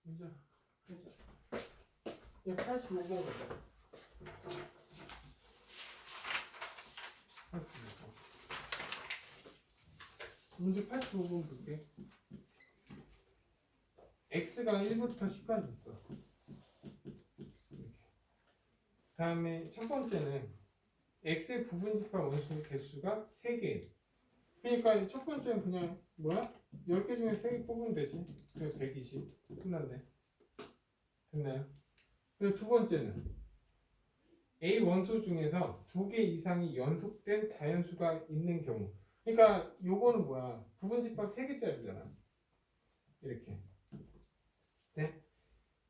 이제 얘 85번 가자. 85번. 문제 85번 볼게. x가 1부터 10까지 있어. 이렇게. 다음에 첫 번째는 x의 부분집합 원소 개수가 3개. 그러니까 첫 번째는 그냥 뭐야? 10개 중에 3개 뽑으면 되지. 그래서 120. 끝났네. 됐나요? 그리고 두 번째는 A 원소 중에서 2개 이상이 연속된 자연수가 있는 경우. 그러니까 요거는 뭐야? 부분집합 3개짜리잖아. 이렇게. 네?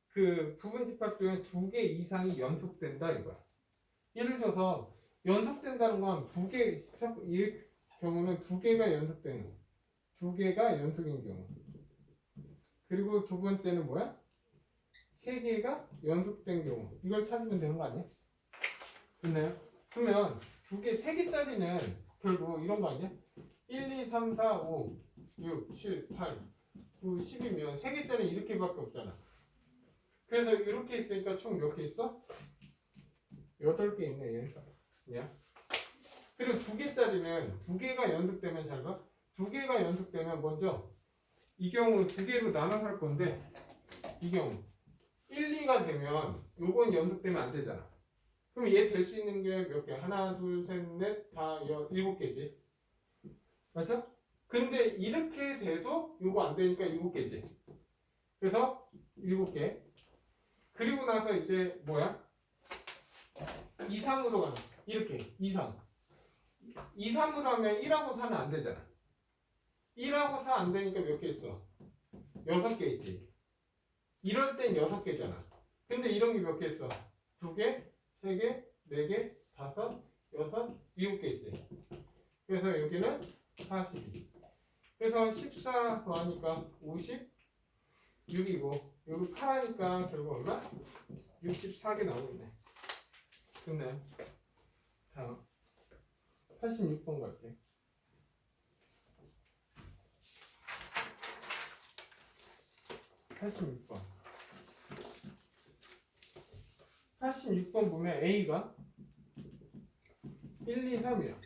그 부분집합 중에 2개 이상이 연속된다 이거야. 예를 들어서 연속된다는 건 2개, 이 경우는 2개가 연속되는 거. 2개가 연속인 경우. 그리고 두 번째는 뭐야? 3개가 연속된 경우. 이걸 찾으면 되는 거 아니야? 됐나요? 그러면 2개, 3개짜리는 결국 이런 거 아니야? 1, 2, 3, 4, 5, 6, 7, 8, 9, 10이면 3개짜리 이렇게밖에 없잖아. 그래서 이렇게 있으니까 총 몇 개 있어? 8개 있네 얘. 그리고 2개짜리는 2개가 연속되면 잘 봐. 2개가 연속되면 먼저 이 경우 2개로 나눠서 할 건데 이 경우 1, 2가 되면 요건 연속되면 안 되잖아. 그럼 얘 될 수 있는 게 몇 개? 하나, 둘, 셋, 넷, 다 7개지. 맞죠? 근데 이렇게 돼도 요거 안 되니까 7개지. 그래서 7개. 그리고 나서 이제 뭐야? 이상으로 가는 이렇게 이상. 이상으로 하면 1하고 4는 안 되잖아. 1하고 4 안 되니까 몇 개 있어? 6개 있지. 이럴 땐 6개잖아. 근데 이런 게 몇 개 있어? 2개, 3개, 4개, 5, 6, 7개 있지. 그래서 여기는 42. 그래서 14 더하니까 56이고 여기 8하니까 결국 얼마? 64개 나오겠네. 됐나요? 다음 86번 갈게. 86번. 86번 보면 A가 1, 2, 3이야.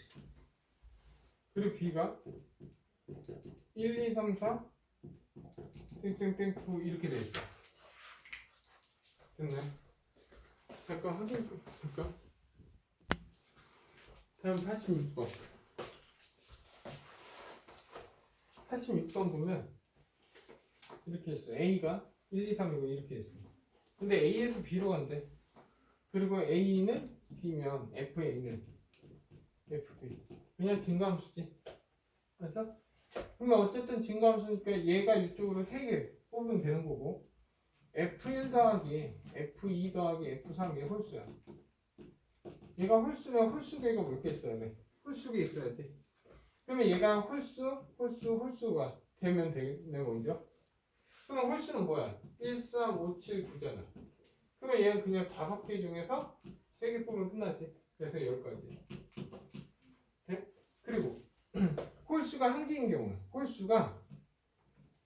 그리고 B가 1, 2, 3, 4 땡땡땡 9 이렇게 돼 있어. 됐네. 잠깐 확인 잠깐. 다음 86번. 86번 보면 이렇게 있어. A가 1, 2, 3이고 이렇게 있어. 근데 A에서 B로 간대. 그리고 A는 B면 FA는 FB. 그냥 증가함수지. 맞아? 그러면 어쨌든 증가함수니까 얘가 이쪽으로 3개 뽑으면 되는 거고 F1 더하기 F2 더하기 F3이 홀수야. 얘가 홀수면 홀수계가 몇 개 있어야 돼? 홀수계 있어야지. 그러면 얘가 홀수가 되면 되는 거죠. 그럼 홀수는 뭐야? 1, 3, 5, 7, 9잖아. 그러면 얘는 그냥 5개 중에서 3개 뽑으면 끝나지. 그래서 10가지. 네? 그리고 홀수가 한 개인 경우 홀수가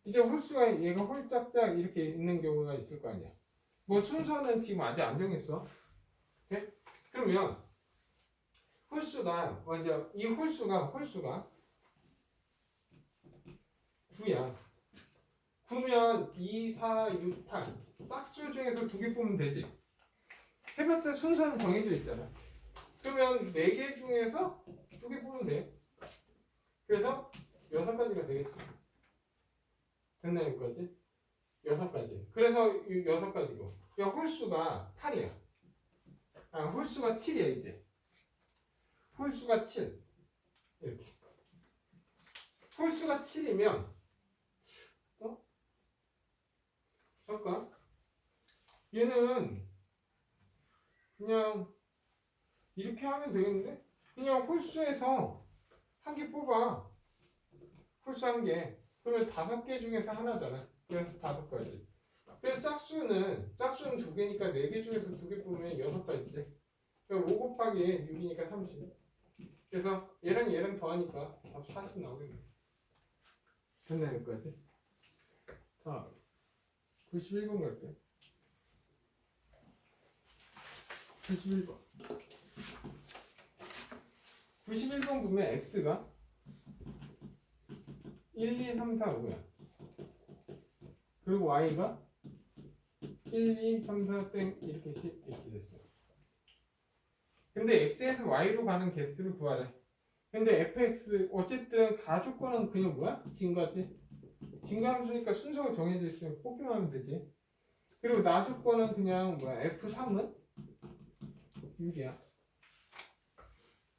얘가 홀짝짝 이렇게 있는 경우가 있을 거 아니야. 뭐 순서는 지금 아직 안 정했어. 네? 그러면 홀수가 먼저 이 홀수가 9야. 9면 2, 4, 6, 8 짝수 중에서 2개 뽑으면 되지. 해봤자 순서는 정해져 있잖아. 그러면 4개 중에서 2개 뽑으면 돼. 그래서 6가지가 되겠지. 됐나 여기까지? 6가지. 그래서 6가지고. 야, 홀수가 8이야. 아, 홀수가 7이야 이제. 홀수가 7. 이렇게. 홀수가 7이면 잠깐. 얘는 그냥 이렇게 하면 되겠는데? 그냥 홀수에서 한 개 뽑아. 홀수 한 개. 그러면 5개 중에서 하나잖아. 그래서 5가지. 그래서 짝수는 2개니까 4개 중에서 2개 뽑으면 6가지지. 그러니까 5 곱하기 6이니까 30. 그래서 얘랑 더하니까 답 40 나오겠네. 됐나 여기까지? 자, 91번 갈게. 91번. 91번 보면 x가 1, 2, 3, 4, 5야. 그리고 y가 1, 2, 3, 4, 땡 이렇게 됐어. 근데 x에서 y로 가는 개수를 구하래. 근데 fx 어쨌든 가조건은 그냥 뭐야? 증가지. 증가함수니까 순서가 정해져 있으면 뽑기만 하면 되지. 그리고 나조건은 그냥 뭐야? f3은 6이야.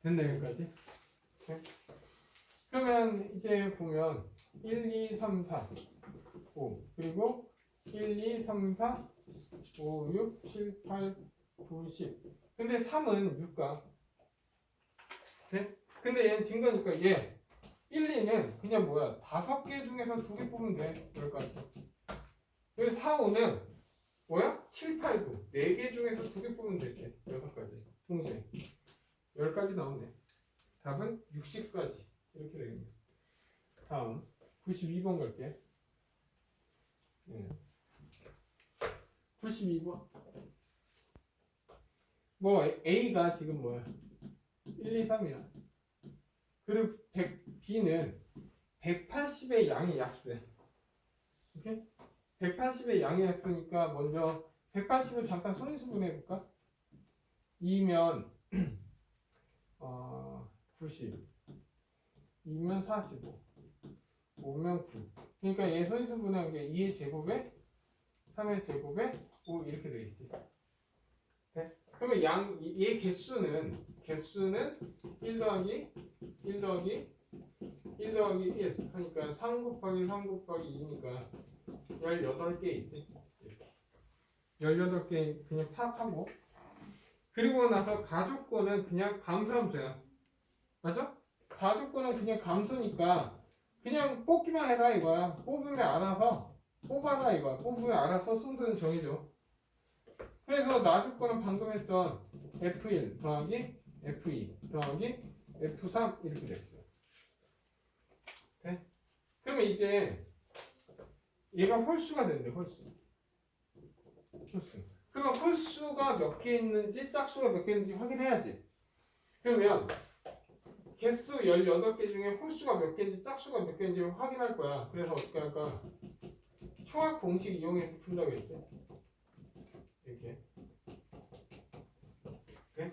됐나 여기까지? 네. 그러면 이제 보면 1, 2, 3, 4, 5 그리고 1, 2, 3, 4, 5, 6, 7, 8, 9, 10. 근데 3은 6가. 네? 근데 얘는 증거니까 얘 1, 2는 그냥 뭐야? 5개 중에서 2개 뽑으면 돼. 여기까지. 그리고 4, 5는 뭐야? 7, 8, 9. 4개 중에서 2개 뽑으면 되지. 6가지. 동시에. 10가지 나오네. 답은 60까지. 이렇게 되겠네. 다음 92번 갈게. 92번. 뭐 A가 지금 뭐야? 1, 2, 3이야. 그리고 B는 180의 양이 약수돼. 오케이? 180의 양이 약수니까 먼저 180을 잠깐 손인수분해 해볼까? 2면 90, 2면 45, 5면 9. 그러니까 얘 손인수분해한 게 2의 제곱에 3의 제곱에 5 이렇게 되겠지. 네? 그러면 얘 개수는 1 더하기 1 더하기 1 더하기 1 하니까 3 곱하기 3 곱하기 2니까 18개 있지. 이렇게. 18개 그냥 파악하고. 그리고 나서 가족권은 그냥 감소함수야. 맞아? 가족권은 그냥 감소니까 그냥 뽑기만 해라 이거야. 뽑으면 알아서 뽑아라 이거야. 뽑으면 알아서 순서는 정해져. 그래서 나조건은 방금 했던 F1 더하기 F2 더하기 F3 이렇게 됐어요. 네? 그러면 이제 얘가 홀수가 된대. 홀수. 그러면 홀수가 몇 개 있는지 짝수가 몇 개 있는지 확인해야지. 그러면 개수 18개 중에 홀수가 몇 개인지 짝수가 몇 개인지 확인할 거야. 그래서 어떻게 할까? 총합 공식 이용해서 푼다고 했지. 이렇게. 네?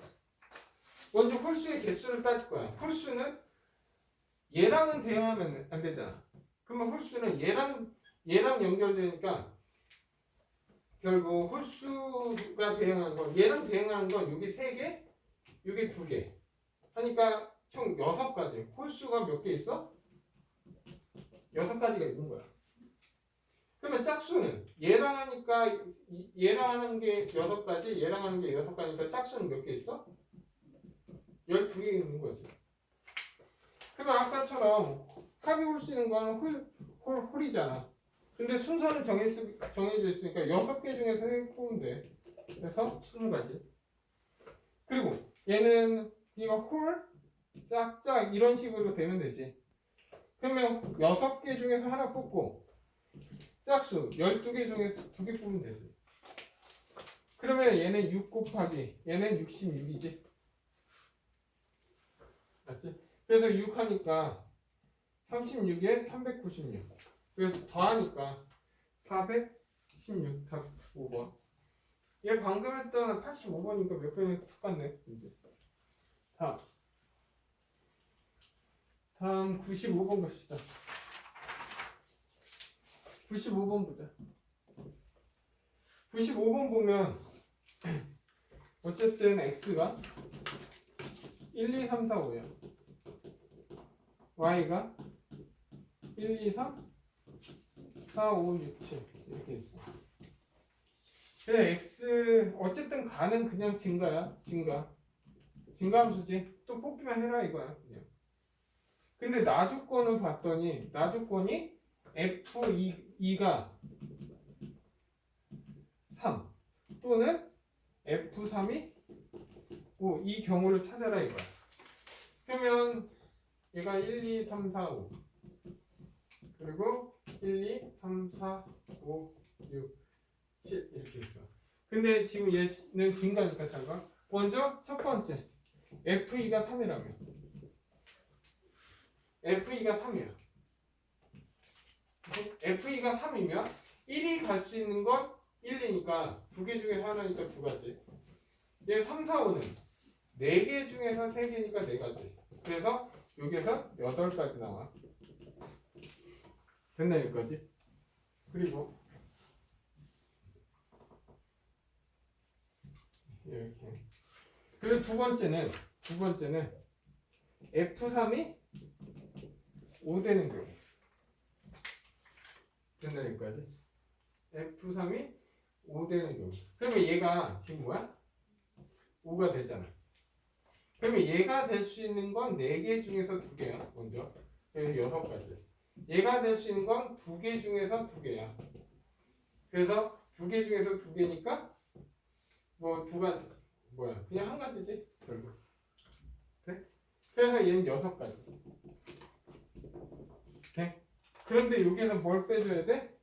먼저 홀수의 개수를 따질 거야. 홀수는 얘랑은 대응하면 안 되잖아. 그러면 홀수는 얘랑 연결되니까 결국 홀수가 대응하는 건 얘랑 대응하는 건 여기 3개, 여기 2개 하니까 총 6가지. 홀수가 몇 개 있어? 6가지가 있는 거야. 그러면 짝수는 얘랑 하니까 얘랑 하는 게 6가지, 얘랑 하는 게 6가지니까 짝수는 몇 개 있어? 12개 있는 거지. 그러면 아까처럼 합이 홀수 있는 거는 홀이잖아. 근데 순서는 정해져 있으니까 6개 중에서 3개 뽑으면 돼. 그래서 20가지. 그리고 얘는 이거 홀, 짝짝 이런 식으로 되면 되지. 그러면 6개 중에서 하나 뽑고 짝수 12개 중에서 2개 뽑으면 되지. 그러면 얘는 6 곱하기 얘는 66이지. 맞지? 그래서 6 하니까 36에 396. 그래서 더하니까 416. 답 5번. 얘 방금 했던 85번이니까 몇 번이 똑같네. 이제. 다음 95번 갑시다. 95번 보자. 95번 보면 어쨌든 x가 1, 2, 3, 4, 5야. y가 1, 2, 3, 4, 5, 6, 7 이렇게 있어. 그래서 x 어쨌든 가는 그냥 증가야. 증가함수지. 또 뽑기만 해라 이거야. 그냥. 근데 나조건을 봤더니 나조건이 F2가 3 또는 F3이 5 이 경우를 찾아라 이거야. 그러면 얘가 1, 2, 3, 4, 5 그리고 1, 2, 3, 4, 5, 6 7 이렇게 있어. 근데 지금 얘는 증가니까 잘 봐. 먼저 첫 번째 FE가 3이라며. FE가 3이야. FE가 3이면 1이 갈 수 있는 건 1이니까 두 개 중에 하나니까 두 가지. 얘 3, 4, 5는 4개 중에서 3개니까 4가지. 그래서 여기에서 8가지 나와. 됐나 여기까지? 그리고 이렇게. 그리고 두 번째는 F3이 5 되는 경우. 됐나 여기까지? F3이 5 되는 경우. 그러면 얘가 지금 뭐야? 5가 되잖아. 그러면 얘가 될 수 있는 건 4개 중에서 2개야. 먼저. 그래서 6가지. 얘가 될 수 있는 건 2개 중에서 2개야. 그래서 2개 중에서 2개니까 뭐 2가지 뭐야? 그냥 한 가지지. 결국. 그래? 그래서 얘는 6가지. 오케이? 그런데 여기에서 뭘 빼줘야 돼?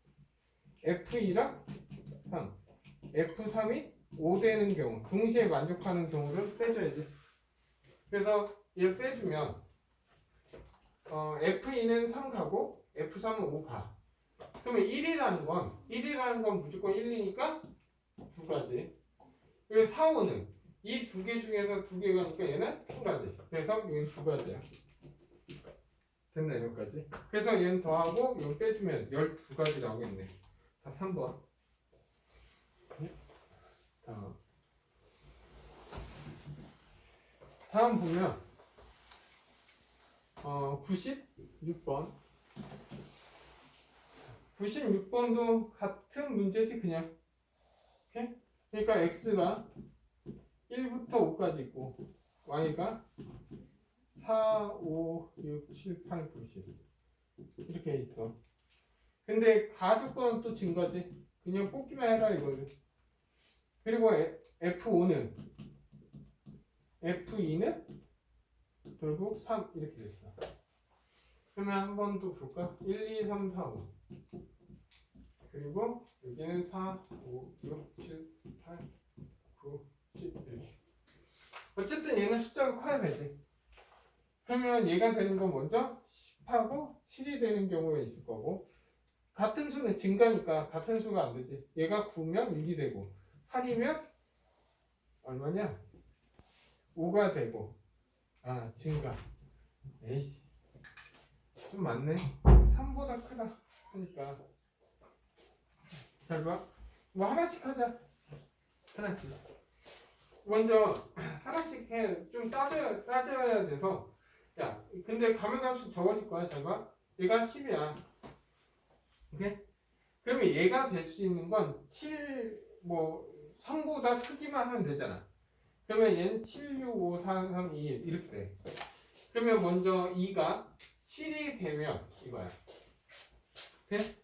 F2랑 3. F3이 5 되는 경우, 동시에 만족하는 경우를 빼줘야지. 그래서 얘 빼주면 F2는 3 가고 F3은 5 가. 그러면 1이라는 건 무조건 1이니까 2가지. 그리고 4, 5는 이 2개 중에서 2개 가니까 얘는 1가지. 그래서 얘는 2가지야. 됐나 여기까지? 그래서 얘는 더하고 이거 빼주면 12가지 나오겠네. 자, 3번. 다음 보면 96번. 96번도 같은 문제지 그냥. 오케이? 그러니까 x가 1부터 5까지 있고 y가 4, 5, 6, 7, 8, 9, 10 이렇게 있어. 근데 가족권은 또 증가지. 그냥 뽑기만 해라 이거를. 그리고 F5는 F2는 결국 3 이렇게 됐어. 그러면 한 번 더 볼까? 1, 2, 3, 4, 5 그리고 여기는 4, 5, 6, 7, 8, 9, 10 이렇게. 어쨌든 얘는 숫자가 커야 되지. 그러면 얘가 되는 건 먼저 10하고 7이 되는 경우가 있을 거고, 같은 수는 증가니까 같은 수가 안 되지. 얘가 9면 6이 되고 8이면 얼마냐? 5가 되고. 아, 증가. 에이씨, 좀 많네. 3보다 크다 하니까. 잘 봐. 뭐 하나씩 하자. 하나씩. 먼저 하나씩 해. 좀 따져야 돼서. 야, 근데 가면 갈수록 적어질 거야. 잘 봐. 얘가 10이야. 오케이? 그러면 얘가 될 수 있는 건 7, 뭐 3보다 크기만 하면 되잖아. 그러면 얘는 7, 6, 5, 4, 3, 2 이렇게 돼. 그러면 먼저 2가 7이 되면 이거야. 오케이?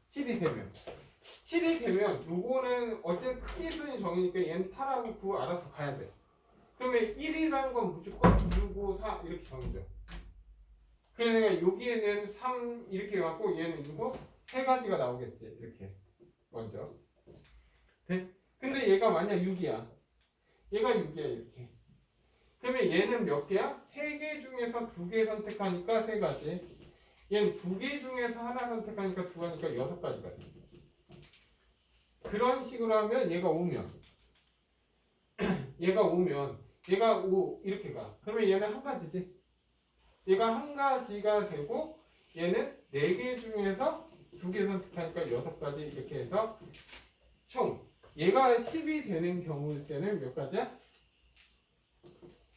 7이 되면 요거는 어쨌든 크기 순위 정해니까 얘는 8하고 9 알아서 가야 돼. 그러면 1이라는 건 무조건 6, 5, 4 이렇게 정해져. 그러니까 여기에는 3 이렇게 해갖고 얘는 6, 5 세 가지가 나오겠지. 이렇게 먼저. 네? 근데 얘가 만약 6이야. 얘가 6이야 이렇게. 그러면 얘는 몇 개야? 3개 중에서 2개 선택하니까 3가지. 얘는 2개 중에서 하나 선택하니까 2가니까 6가지가 돼. 그런 식으로 하면 얘가 오면 얘가 5 이렇게 가. 그러면 얘는 한 가지지. 얘가 한 가지가 되고 얘는 4개 중에서 2개 선택하니까 6가지 이렇게 해서 총 얘가 10이 되는 경우일 때는 몇 가지야?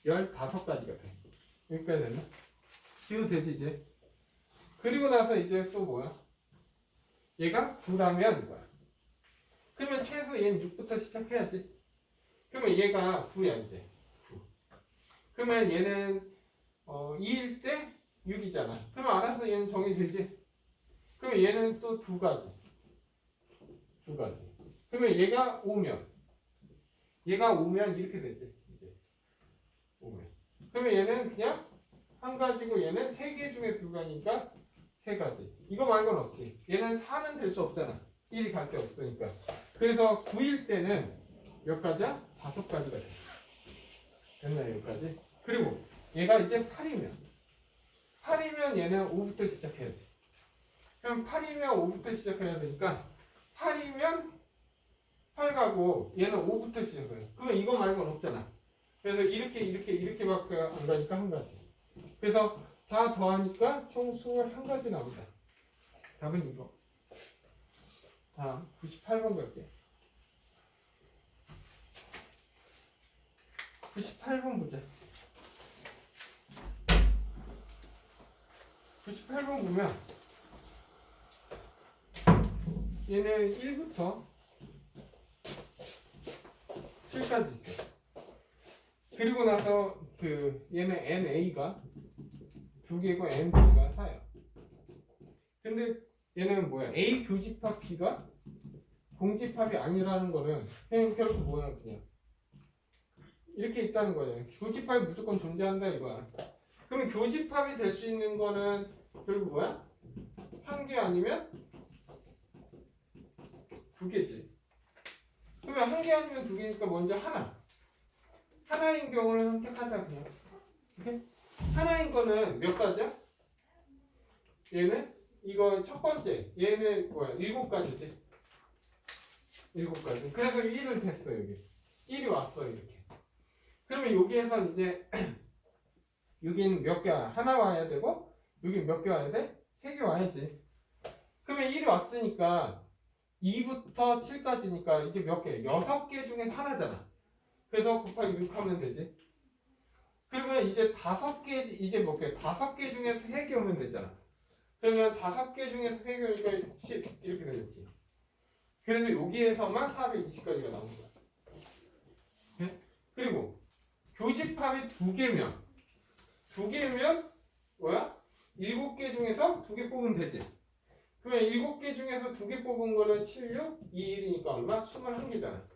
15가지가 돼. 여기까지 됐나? 지워도 되지 이제. 그리고 나서 이제 또 뭐야? 얘가 9라면 이거야. 그러면 최소 얘는 6부터 시작해야지. 그러면 얘가 9야 이제. 9. 그러면 얘는 2일 때 6이잖아. 그러면 알아서 얘는 정해지지. 그러면 얘는 또 2가지. 그러면 얘가 오면 이렇게 되지. 이제 오면. 그러면 얘는 그냥 한 가지고 얘는 3개 중에 2가니까 3가지. 이거 말고는 없지. 얘는 4는 될 수 없잖아. 1이 갈 데 없으니까. 그래서 9일 때는 몇 가지야? 5가지가 돼. 됐나요? 여기까지? 그리고 얘가 이제 8이면 얘는 5부터 시작해야지. 그럼 8이면 5부터 시작해야 되니까 8이면 8가고 얘는 5부터 시작해요. 그러면 이거 말고는 없잖아. 그래서 이렇게밖에 안 가니까 한 가지. 그래서 다 더하니까 총 21가지 나옵니다. 답은 이거. 다음 98번 갈게. 98번 보자. 98번 보면 얘는 1부터 7까지 있어. 그리고 나서 얘는 NA가 2개고 NB가 4야. 근데 얘는 뭐야? A 교집합 B가 공집합이 아니라는 거는 그냥 결국 뭐야? 그냥 이렇게 있다는 거예요. 교집합이 무조건 존재한다 이거야. 그러면 교집합이 될 수 있는 거는 결국 뭐야? 1개 아니면 2개지. 그러면 1개 아니면 2개니까 먼저 하나인 경우를 선택하자 그냥. 오케이? 하나인 거는 몇 가지야? 얘는 이거 첫 번째. 얘는 뭐야? 7가지지. 7가지. 그래서 1을 됐어 여기. 1이 왔어 이렇게. 그러면 여기에서 이제 여기는 몇 개 와야? 하나 와야 되고 여기 몇 개 와야 돼? 3개 와야지. 그러면 1이 왔으니까 2부터 7까지니까 이제 몇 개? 6개 중에서 하나잖아. 그래서 곱하기 6 하면 되지. 그러면 이제 5개, 이제 몇 개? 5개 중에서 3개 오면 되잖아. 그러면 5개 중에서 3개 오니까 10 이렇게 되겠지. 그래서 여기에서만 420까지가 나오는 거야. 네? 그리고 교집합이 2개면 뭐야? 7개 중에서 2개 뽑으면 되지. 그러면 7개 중에서 2개 뽑은 거는 7, 6, 2, 1이니까 얼마? 21개잖아.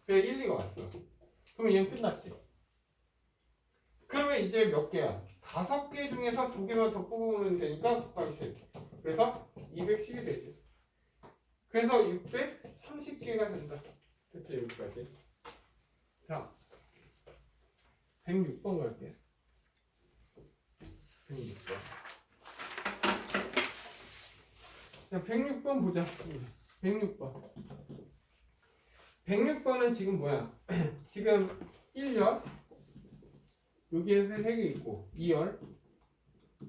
그래 1, 2가 왔어. 그러면 얘는 끝났지. 그러면 이제 몇 개야? 5개 중에서 2개만 더 뽑으면 되니까 곱하기 10. 그래서 210이 되지. 그래서 630개가 된다. 됐지 여기까지. 자 106번 갈게. 106번. 자 106번 보자. 106번. 106번은 지금 뭐야? 지금 1열 여기에서 3개 있고 2열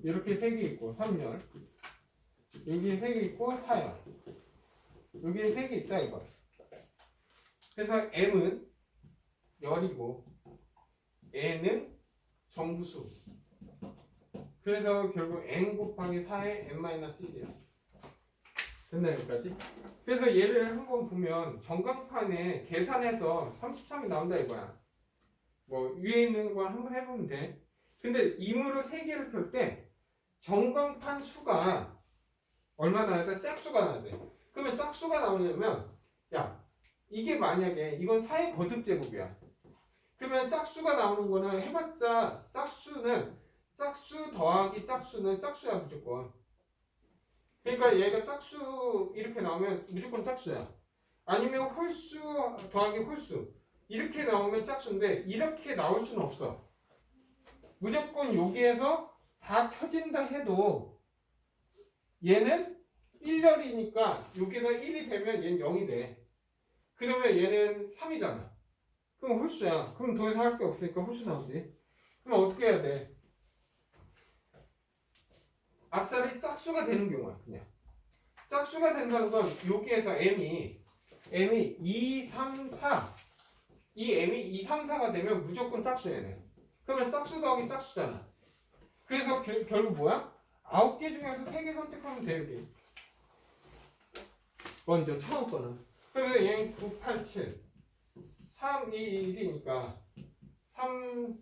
이렇게 3개 있고 3열 여기에 3개 있고 4열 여기에 3개 있다 이거. 그래서 M은 열이고 N은 정부수. 그래서 결국 N 곱하기 4의 N-1이야. 됐나 여기까지? 그래서 얘를 한번 보면 전광판에 계산해서 33이 나온다 이거야. 뭐 위에 있는 걸 한번 해보면 돼. 근데 임으로 3개를 펼 때 전광판 수가 얼마 나야 돼? 짝수가 나야 돼. 그러면 짝수가 나오려면 야 이게 만약에 이건 4의 거듭제곱이야. 그러면 짝수가 나오는 거는 해봤자 짝수는 짝수 더하기 짝수는 짝수야 무조건. 그러니까 얘가 짝수 이렇게 나오면 무조건 짝수야. 아니면 홀수 더하기 홀수 이렇게 나오면 짝수인데 이렇게 나올 수는 없어. 무조건 여기에서 다 켜진다 해도 얘는 1열이니까 여기가 1이 되면 얘는 0이 돼. 그러면 얘는 3이잖아. 그럼 홀수야. 그럼 더 이상 할 게 없으니까 홀수 나오지. 그럼 어떻게 해야 돼? 아싸리 짝수가 되는 경우야 그냥. 짝수가 된다는 건 여기에서 M이 2, 3, 4 이 M이 2, 3, 4가 되면 무조건 짝수야 돼. 그러면 짝수 더하기 짝수잖아. 그래서 결국 뭐야? 9개 중에서 3개 선택하면 돼 여기. 먼저 처음 거는. 그래서 얘는 9, 8, 7 3, 2, 1이니까 3,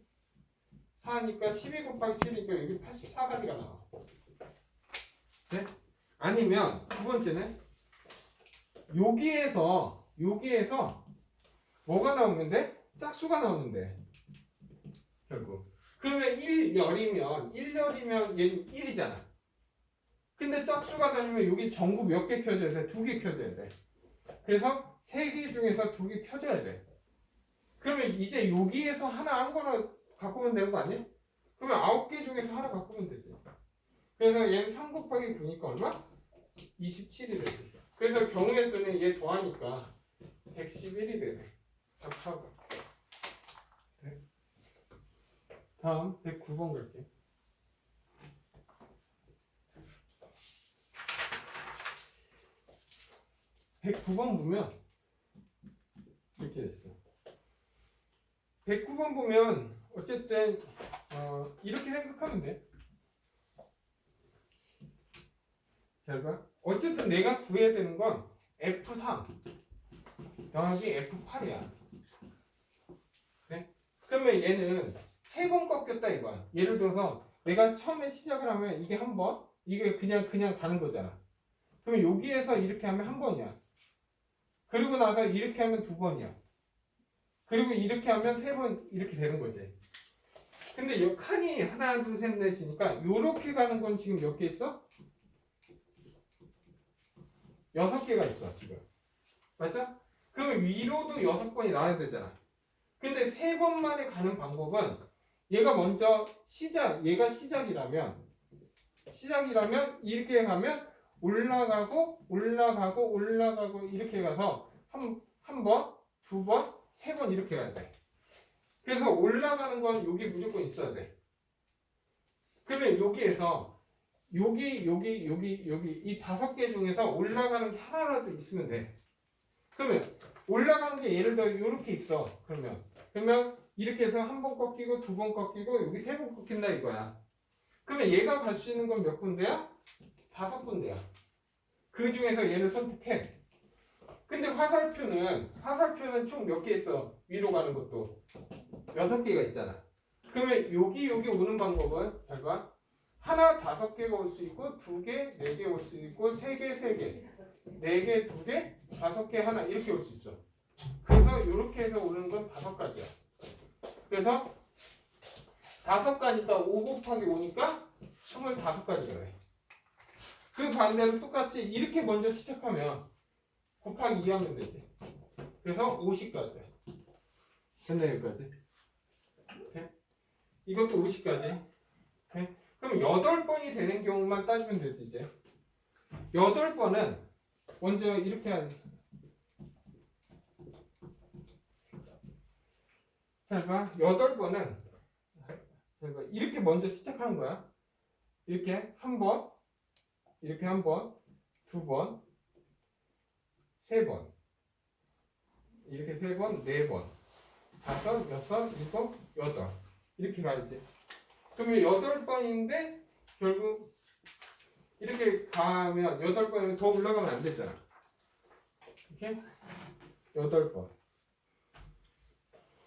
4니까 12 곱하기 7이니까 여기 84가지가 나와. 네? 아니면 두 번째는 여기에서 뭐가 나오는데? 짝수가 나오는데 결국. 그러면 1열이면 얘는 1이잖아. 근데 짝수가 다니면 여기 전구 몇 개 켜져야 돼? 2개 켜져야 돼. 그래서 세 개 중에서 두 개 켜줘야 돼. 그러면 이제 여기에서 하나 아무거나 갖고 오면 되는 거 아니야? 그러면 9개 중에서 하나 갖고 오면 되지. 그래서 얘는 3 곱하기 9니까 얼마? 27이 되지. 그래서 경우의 수는 얘 더하니까 111이 되네. 답하고. 네. 다음 109번 갈게요. 109번 보면 이렇게 됐어. 109번 보면 어쨌든 이렇게 생각하면 돼. 잘 봐. 어쨌든 내가 구해야 되는 건 F3 더하기 F8이야. 네? 그러면 얘는 3번 꺾였다 이거야. 예를 들어서 내가 처음에 시작을 하면 이게 한 번, 이게 그냥 가는 거잖아. 그러면 여기에서 이렇게 하면 한 번이야. 그리고 나서 이렇게 하면 2번이야. 그리고 이렇게 하면 3번 이렇게 되는 거지. 근데 이 칸이 하나, 둘, 셋, 넷이니까 요렇게 가는 건 지금 몇 개 있어? 6개가 있어 지금. 맞죠? 그러면 위로도 6번이 나와야 되잖아. 근데 3번 만에 가는 방법은 얘가 먼저 얘가 시작이라면 이렇게 가면 올라가고 이렇게 가서 한 번, 2번, 3번 이렇게 가야 돼. 그래서 올라가는 건 여기 무조건 있어야 돼. 그러면 여기에서 여기 이 5개 중에서 올라가는 게 하나라도 있으면 돼. 그러면 올라가는 게 예를 들어 이렇게 있어. 그러면 이렇게 해서 한 번 꺾이고 2번 꺾이고 여기 3번 꺾인다 이거야. 그러면 얘가 갈 수 있는 건 몇 군데야? 5군데야. 그 중에서 얘를 선택해. 근데 화살표는 총 몇 개 있어? 위로 가는 것도 6개가 있잖아. 그러면 여기 오는 방법은 잘 봐. 하나 5개가 올 수 있고 2개, 4개 올 수 있고 3개, 3개, 4개, 2개, 5개 하나 이렇게 올 수 있어. 그래서 이렇게 해서 오는 건 5가지야. 그래서 5가니까 5 곱하기 5니까 25가지가 돼. 그 반대로 똑같이 이렇게 먼저 시작하면 곱하기 2 하면 되지. 그래서 50까지야. 됐나 여기까지? 네? 이것도 50까지. 네? 그럼 8번이 되는 경우만 따지면 되지 이제. 8번은 먼저 이렇게 잘 봐. 8번은 이렇게 먼저 시작하는 거야. 이렇게 한 번, 이렇게 한 번, 2번, 3번, 이렇게 3번, 4번, 5, 6, 7, 8 이렇게 가야지. 그러면 8번인데 결국 이렇게 가면 8번은 더 올라가면 안 되잖아. 이렇게 8번.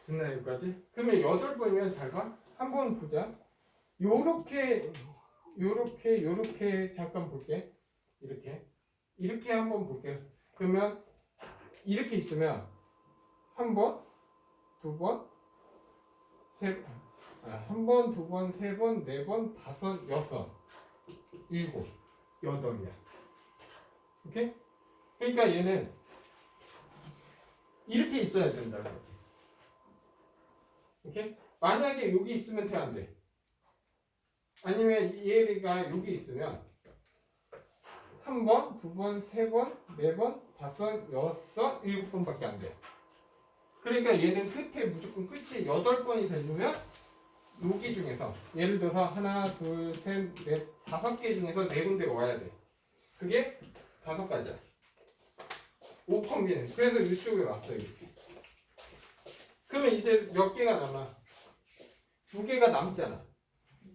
됐나 여기까지? 그러면 8번이면 잘 봐. 한번 보자. 요렇게 잠깐 볼게. 이렇게 한번 볼게. 그러면 이렇게 있으면 한 번, 2번, 한 번, 2번, 3번, 4번, 5, 6, 7, 8이야. 오케이? 그러니까 얘는 이렇게 있어야 된다는 거지. 오케이? 만약에 여기 있으면 돼, 안 돼? 아니면 얘가 여기 있으면 한 번, 2번, 3번, 4번, 5, 6, 7번밖에 안 돼. 그러니까 얘는 무조건 끝이 8번이 되면 여기 중에서 예를 들어서 하나, 둘, 셋, 넷, 5개 중에서 4군데가 와야 돼. 그게 5가지야. 5콤비네. 그래서 이쪽에 왔어 이렇게. 그러면 이제 몇 개가 남아? 2개가 남잖아.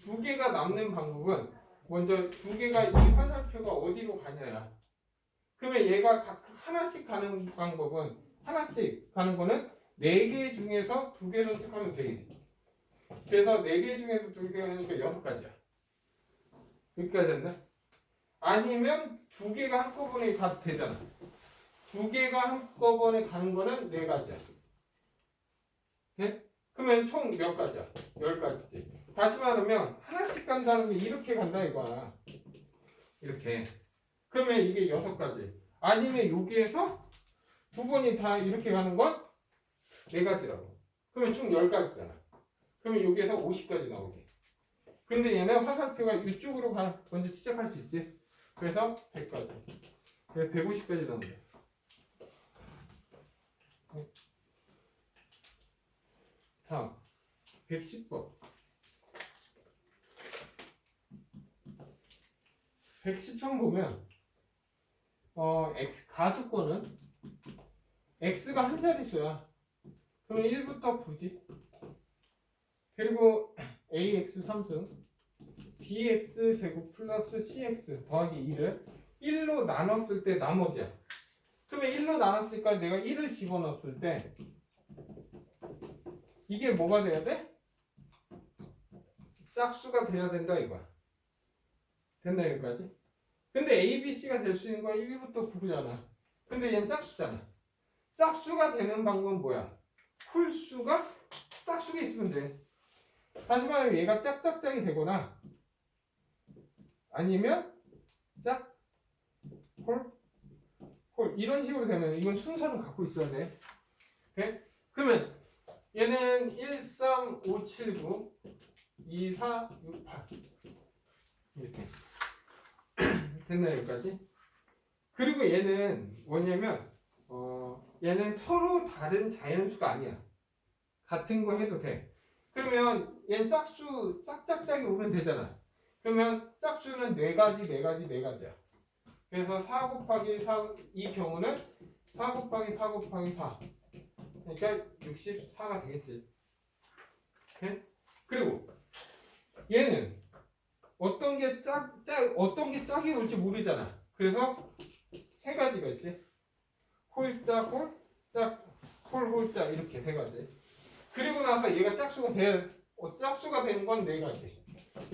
2개가 남는 방법은 먼저 2개가 이 화살표가 어디로 가냐야. 그러면 얘가 각 하나씩 가는 방법은 하나씩 가는 거는 4개 중에서 2개 선택하면 되겠지. 그래서 4개 중에서 2개 하니까 6가지야. 여기까지 됐나? 아니면 2개가 한꺼번에 가도 되잖아. 2개가 한꺼번에 가는 거는 4가지야. 네? 그러면 총 몇 가지야? 10가지지. 다시 말하면 하나씩 간다는 게 이렇게 간다 이거야. 이렇게. 그러면 이게 6가지. 아니면 여기에서 두 번이 다 이렇게 가는 건 4가지라고. 그러면 총 10가지잖아. 그러면 여기에서 50까지 나오게. 근데 얘는 화살표가 이쪽으로 먼저 시작할 수 있지. 그래서 100까지. 그래서 150까지 나온다. 다음 110번. 110번 보면 X 가주권은 X가 한 자릿수야. 그러면 1부터 9지. 그리고 AX 3승 BX 제곱 플러스 CX 더하기 2를 1로 나눴을 때 나머지야. 그러면 1로 나눴으니까 내가 1을 집어넣었을 때 이게 뭐가 돼야 돼? 짝수가 돼야 된다 이거야. 됐나 여기까지? 근데 A, B, C가 될 수 있는 건 1부터 9잖아. 근데 얘는 짝수잖아. 짝수가 되는 방법은 뭐야? 홀수가 짝수가 있으면 돼. 다시 말하면 얘가 짝짝짝이 되거나 아니면 짝, 홀, 홀 이런 식으로 되면 이건 순서를 갖고 있어야 돼. 오케이? 그러면 얘는 1, 3, 5, 7, 9 2, 4, 6, 8 이렇게 됐나요 여기까지? 그리고 얘는 뭐냐면 얘는 서로 다른 자연수가 아니야. 같은 거 해도 돼. 그러면 얘는 짝수 짝짝짝이 오면 되잖아. 그러면 짝수는 4가지 4가지 4가지야. 그래서 4 곱하기 4 이 경우는 4 곱하기 4 곱하기 4 그러니까 64가 되겠지. 오케이? 그리고 얘는 어떤 게 어떤 게 짝이 올지 모르잖아. 그래서 3가지가 있지. 홀짝 홀짝 홀짝 이렇게 3가지. 그리고 나서 얘가 짝수가 짝수가 되는 건 4가지.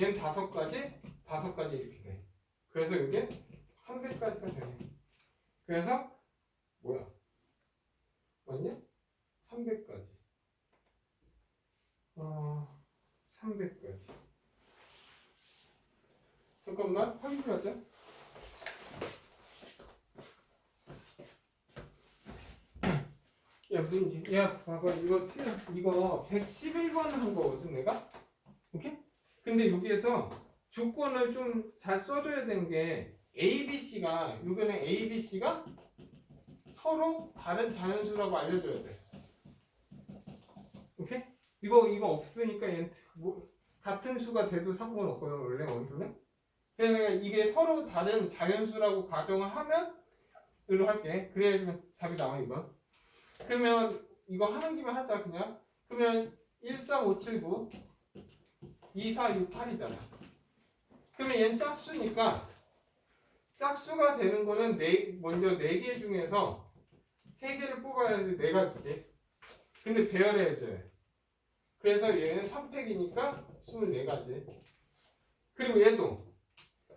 얘는 5가지 5가지 이렇게 돼. 그래서 이게 300까지가 되네. 그래서 뭐야? 맞냐? 300까지. 300까지. 잠깐만 확인하자. 야 문제. 야 봐봐 이거 111번 한 거거든 내가. 오케이? 근데 여기에서 조건을 좀 잘 써줘야 되는 게 A, B, C가 여기는 A, B, C가 서로 다른 자연수라고 알려줘야 돼. 오케이? 이거 없으니까 얘는 같은 수가 돼도 상관없거든 원래 원수는. 그래서 이게 서로 다른 자연수라고 가정을 하면 으로 할게. 그래야 답이 나와 이거. 그러면 이거 하는 김에 하자 그냥. 그러면 1, 3, 5, 7, 9 2, 4, 6, 8이잖아. 그러면 얘는 짝수니까 짝수가 되는 거는 먼저 4개 중에서 3개를 뽑아야지 4가지지. 근데 배열해야죠. 그래서 얘는 3팩이니까 24가지. 그리고 얘도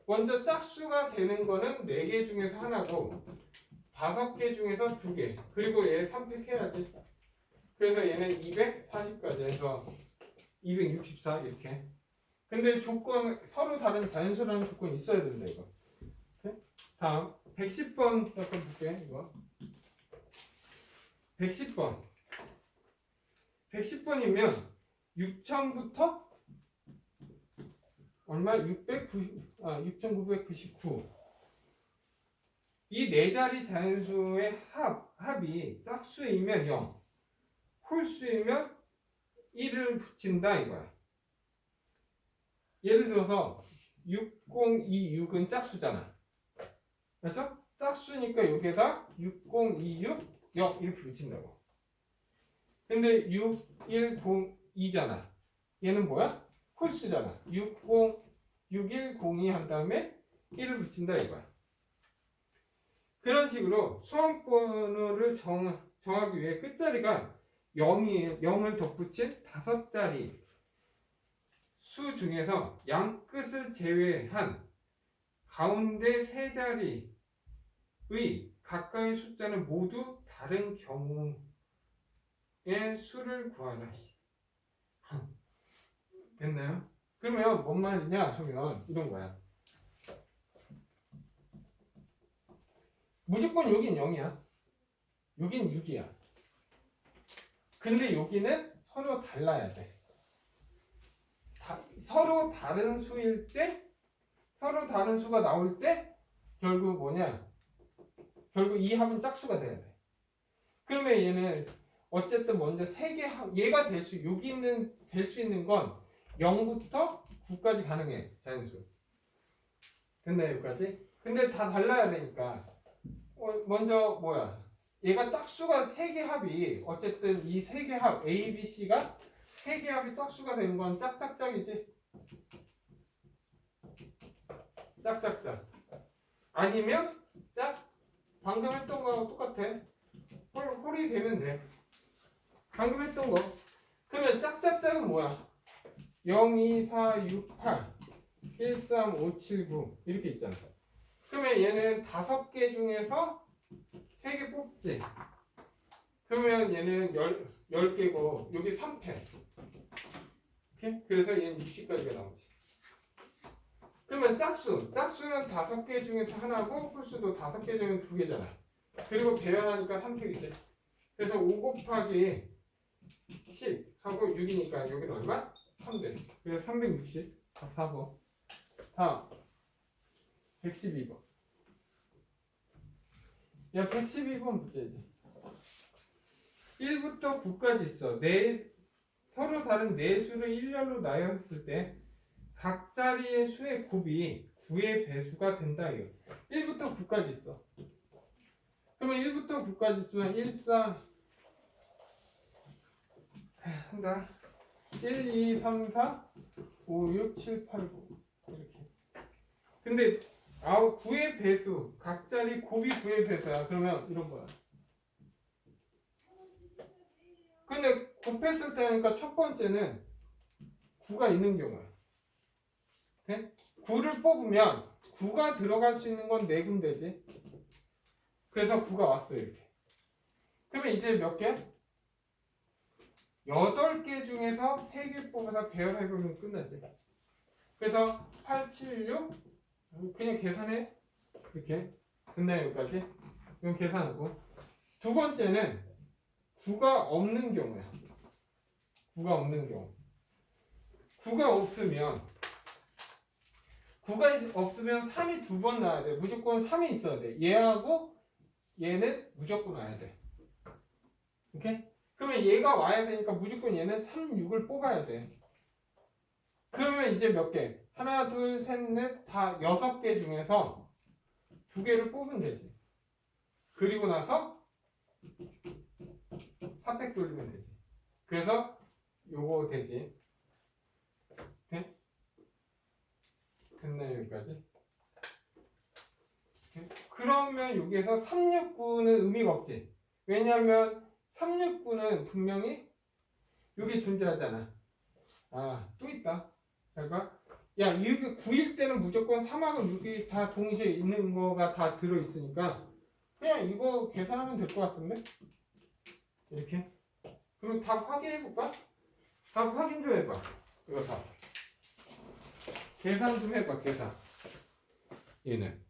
먼저 짝수가 되는 거는 4개 중에서 하나고 5개 중에서 2개. 그리고 얘 3팩 해야지. 그래서 얘는 240까지 해서 264 이렇게. 근데 조건 서로 다른 자연수라는 조건이 있어야 된다 이거. 오케이? 다음 110번 잠깐 볼게 이거. 110번. 110번이면 6,000부터 얼마? 6,999. 이 4자리 자연수의 합이 짝수이면 0, 홀수이면 1을 붙인다 이거야. 예를 들어서 6026은 짝수잖아. 맞죠? 짝수니까 여기에다 6026 0 이렇게 붙인다고. 근데 6102잖아. 얘는 뭐야? 홀수잖아. 6102 한 다음에 1을 붙인다 이거야. 그런 식으로 수험번호를 정하기 위해 끝자리가 0을 덧붙인 5자리 수 중에서 양 끝을 제외한 가운데 3자리의 각각의 숫자는 모두 다른 경우의 수를 구하라. 됐나요? 그러면 뭔 말이냐 하면 이런 거야. 무조건 여긴 0이야. 여긴 6이야. 근데 여기는 서로 달라야 돼. 서로 다른 수일 때, 서로 다른 수가 나올 때 결국 뭐냐? 결국 이 합은 짝수가 돼야 돼. 그러면 얘는 어쨌든 먼저 3개 합, 얘가 여기는 될 수 있는 건 0부터 9까지 가능해. 자연수. 됐나 여기까지? 근데 다 달라야 되니까 먼저 뭐야? 얘가 짝수가 3개 합이 어쨌든 이 3개 합 A, B, C가 3개 합이 짝수가 되는 건 짝짝짝이지? 짝짝짝. 아니면 방금 했던 거하고 똑같아. 홀이 되면 돼. 방금 했던 거. 그러면 짝짝짝은 뭐야? 0, 2, 4, 6, 8, 1, 3, 5, 7, 9 이렇게 있잖아. 그러면 얘는 5개 중에서 3개 뽑지. 그러면 얘는 10개고 여기 3패. 오케이? 그래서 얘는 60까지가 나오지. 그러면 짝수는 5개 중에서 하나고 홀수도 5개 중에 2개잖아. 그리고 배열하니까 3팩이지. 그래서 5 곱하기 10 하고 6이니까 여기는 얼마? 300. 그래서 360. 4번. 다음 112번. 야 112번 문제지. 1부터 9까지 있어. 서로 다른 4수를 일렬로 나열했을 때 각 자리의 수의 곱이 9의 배수가 된다. 이거. 1부터 9까지 있어. 그러면 1부터 9까지 있으면 1, 4 한다. 1, 2, 3, 4, 5, 6, 7, 8, 9 이렇게. 근데 9의 배수 각 자리 곱이 9의 배수야. 그러면 이런 거야. 근데 곱했을 때니까 첫 번째는 9가 있는 경우야. 오케이? 9를 뽑으면 9가 들어갈 수 있는 건 4군데지. 그래서 9가 왔어 이렇게. 그러면 이제 몇 개? 8개 중에서 3개 뽑아서 배열해보면 끝나지. 그래서 8, 7, 6 그냥 계산해. 이렇게 끝나요 여기까지. 이건 계산하고. 두 번째는 9가 없는 경우야. 9가 없는 경우. 9가 없으면 3이 2번 나와야 돼. 무조건 3이 있어야 돼. 얘하고 얘는 무조건 와야 돼. 오케이? 그러면 얘가 와야 되니까 무조건 얘는 3, 6을 뽑아야 돼. 그러면 이제 몇 개? 하나, 둘, 셋, 넷, 다 6개 중에서 2개를 뽑으면 되지. 그리고 나서 4팩 돌리면 되지. 그래서 요거 되지. 네? 됐나요 여기까지? 네? 그러면 여기에서 369는 의미가 없지. 왜냐하면 369는 분명히 여기 존재하잖아. 또 있다. 잘 봐. 야, 이게 9일 때는 무조건 3하고 6이 다 동시에 있는 거가 다 들어있으니까 그냥 이거 계산하면 될 것 같은데? 이렇게. 그럼 답 확인해볼까? 답 확인 좀 해봐. 이거 답. 계산 좀 해봐, 계산. 얘는.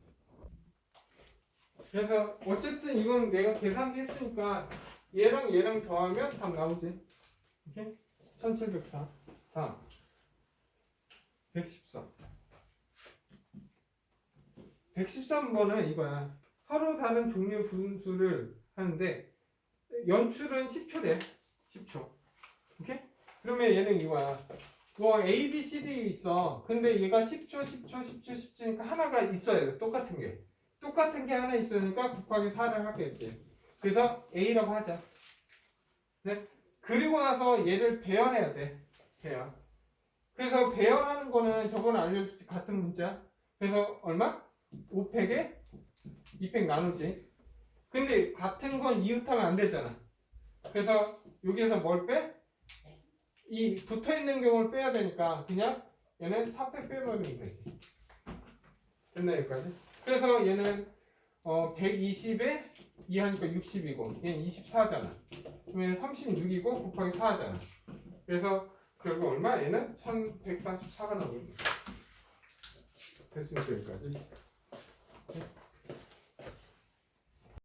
그래서 어쨌든 이건 내가 계산도 했으니까 얘랑 더하면 답 나오지. 이렇게? 1704. 다음. 113. 113번은 이거야. 서로 다른 종류의 분수를 하는데 연출은 10초래. 10초. 오케이? 그러면 얘는 이거야. 뭐 A, B, C, D 있어. 근데 얘가 10초, 10초, 10초, 10초니까 하나가 있어야 돼. 똑같은 게. 똑같은 게 하나 있으니까 곱하기 4를 하겠지. 그래서 A라고 하자. 네? 그리고 나서 얘를 배열해야 돼. 배열. 그래서 배열하는 거는 저번에 알려줬지. 같은 문자. 그래서 얼마? 5팩에 2팩 나누지. 근데 같은 건 이웃하면 안 되잖아. 그래서 여기에서 뭘 빼? 이 붙어있는 경우를 빼야 되니까 그냥 얘는 4팩 빼버리면 되지. 됐나 여기까지? 그래서 얘는 120에 2 하니까 60이고 얘는 24잖아. 그러면 36이고 곱하기 4잖아. 그래서 결국 얼마? 얘는 1144가 나오는 거야. 됐습니까 여기까지?